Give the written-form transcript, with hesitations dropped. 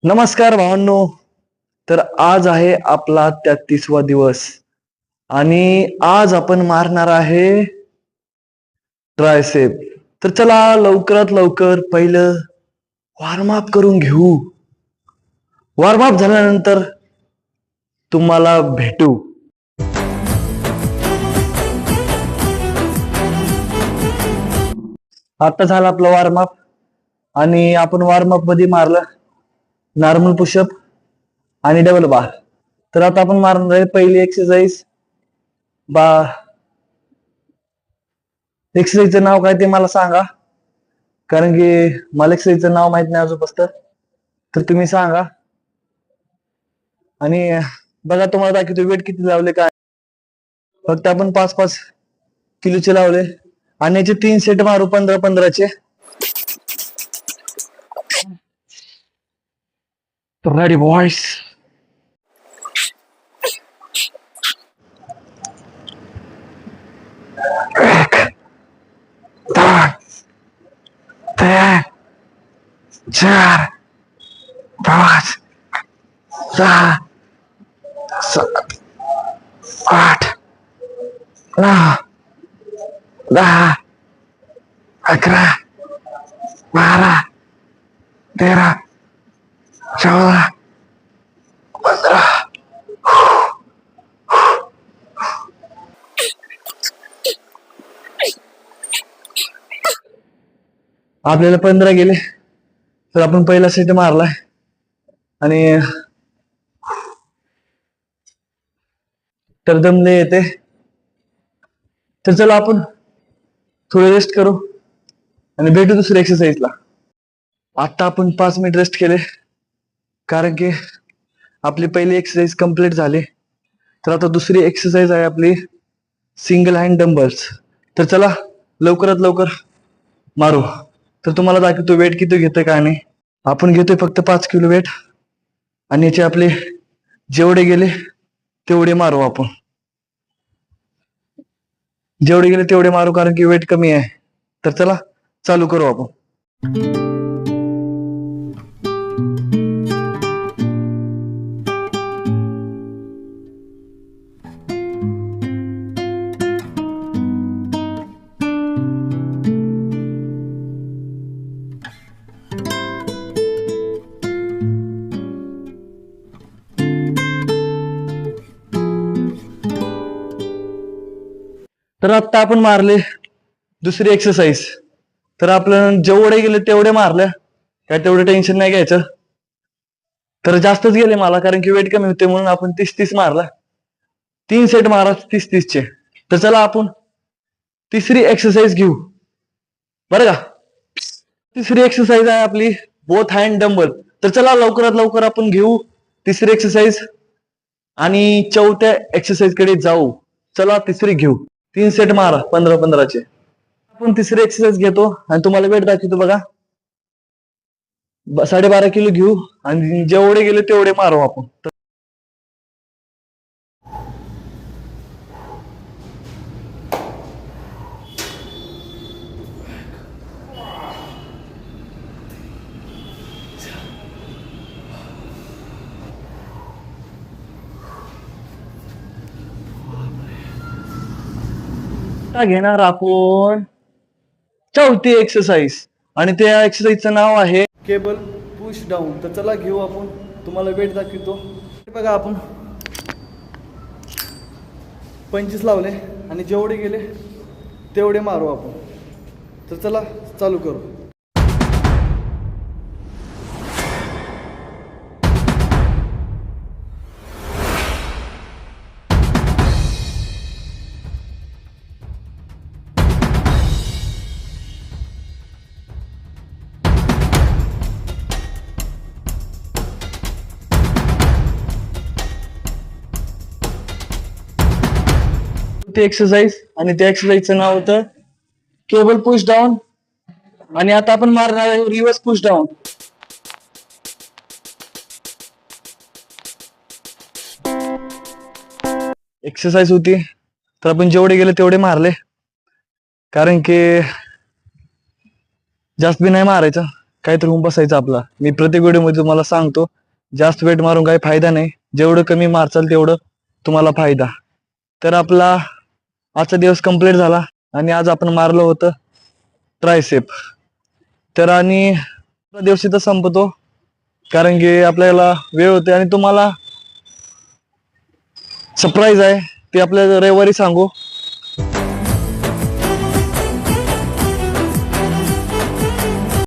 नमस्कार भावांनो. तर आज आहे आपला 33वा दिवस आणि आज आपण मारणार आहे ट्रायसेप. तर चला लवकरात लवकर पहिलं वॉर्मअप करून घेऊ. वॉर्मअप झाल्यानंतर तुम्हाला भेटू. आता झाला आपला वॉर्मअप आणि आपण वॉर्मअप मध्ये मारलं नॉर्मल पुशअप आणि डबल बार. तर आता आपण मारणार आहे पहिली एक्सरसाइज. एक्सरसाइजचं नाव काय ते मला सांगा, कारण की मला एक्सरसाइजचं नाव माहित नाही अजून. तर तुम्ही सांगा. आणि बघा तुम्हाला दाखवतो वेट किती लावले काय. फक्त आपण 5-5 किलोचे लावले आणि याचे 3 सेट मारू 15-15चे. Ready boys. एक, दोन, तीन, चार, 5, 6, 7, 8, 9, 10, 11, 12, 13, 14, 15. आपल्याला 15 गेले. तर आपण पहिला सेट मारलाय आणि तर दमले येते. तर चला आपण थोडे रेस्ट करू आणि भेटू दुसऱ्या एक्सरसाइजला. आता आपण 5 मिनिट रेस्ट केले, कारण की आपली पहिली एक्सरसाइज कंप्लीट झाली. तर आता दुसरी एक्सरसाइज आहे आपली सिंगल हँड डंबल्स. तर चला लवकरात लवकर मारू. तर तुम्हाला दाखवतो वेट किती घेतोय काय नाही. आपण घेतोय फक्त 5 किलो वेट आणि याचे आपले जेवढे गेले तेवढे मारू. आपण जेवढे गेले तेवढे मारू, कारण की वेट कमी आहे. तर चला चालू करू आपण. तर आता आपण मारले दुसरी एक्सरसाइज. तर आपल्याला जेवढे गेले तेवढे मारले, काय तेवढे टेन्शन नाही घ्यायचं. तर जास्तच गेले मला, कारण की वेट कमी होते म्हणून आपण 30-30 मारला. 3 सेट मारा 30-30चे. तर चला आपण तिसरी एक्सरसाइज घेऊ बरं का. तिसरी एक्सरसाइज आहे आपली बोथ हँड डंबल. तर चला लवकरात लवकर आपण घेऊ तिसरी एक्सरसाइज आणि चौथ्या एक्सरसाइज कडे जाऊ. चला तिसरी घेऊ. 3 सेट मारा 15-15चे. आपण तिसरी एक्सरसाइज घेतो आणि तुम्हाला वेट दाखवतो बघा. 12.5 किलो घेऊ आणि जेवढे गेले तेवढे मारू आपण. घेणार आपण चौथी एक्सरसाइज आणि त्या एक्सरसाइजचं नाव आहे केबल पुश डाऊन. तर चला घेऊ आपण. तुम्हाला वेट दाखवतो. बघा आपण 25 लावले आणि जेवढे गेले तेवढे मारू आपण. तर चला चालू करू. ती एक्सरसाइज आणि त्या एक्सरसाइजचं नाव होतं केबल पुश डाऊन. आणि आता आपण मारणार आहे रिव्हर्स पुश डाऊन. एक्सरसाइज होती तर आपण जेवढे गेले तेवढे मारले, कारण की जास्त बी नाही मारायचं. काहीतरी होऊन बसायचं आपला. मी प्रत्येक व्हिडिओमध्ये तुम्हाला सांगतो, जास्त वेट मारून काही फायदा नाही. जेवढं कमी मारचाल तेवढं तुम्हाला फायदा. तर आपला आजचा दिवस कंप्लीट झाला आणि आज आपण मारलं होतं ट्रायसेप. तर आणि दिवस इथं संपतो, कारण की आपल्याला वेळ होते आणि तुम्हाला सरप्राईज आहे ते आपल्याला रविवारी सांगू.